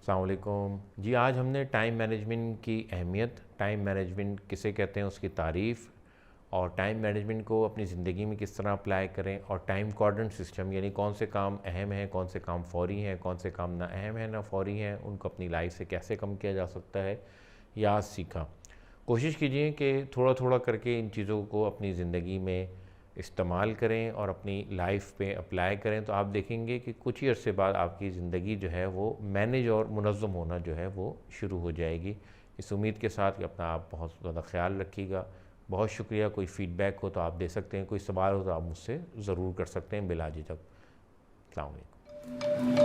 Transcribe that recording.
अस्सलाम वालेकुम जी। आज हमने टाइम मैनेजमेंट की अहमियत, टाइम मैनेजमेंट किसे कहते हैं, उसकी तारीफ़ और टाइम मैनेजमेंट को अपनी ज़िंदगी में किस तरह अप्लाई करें और टाइम कोऑर्डिनेट सिस्टम यानी कौन से काम अहम हैं, कौन से काम फ़ौरी हैं, कौन से काम ना अहम हैं ना फ़ौरी हैं, उनको अपनी लाइफ से कैसे कम किया जा सकता है, यह आज सीखा। कोशिश कीजिए कि थोड़ा थोड़ा करके इन चीज़ों को अपनी ज़िंदगी में इस्तेमाल करें और अपनी लाइफ पे अप्लाई करें, तो आप देखेंगे कि कुछ ही अरसे बाद आपकी ज़िंदगी जो है वो मैनेज और मुनज़्ज़म होना जो है वो शुरू हो जाएगी। इस उम्मीद के साथ कि अपना आप बहुत ज़्यादा ख्याल रखिएगा। बहुत शुक्रिया। कोई फ़ीडबैक हो तो आप दे सकते हैं, कोई सवाल हो तो आप मुझसे ज़रूर कर सकते हैं बिला झिझक। अस्सलाम वालेकुम।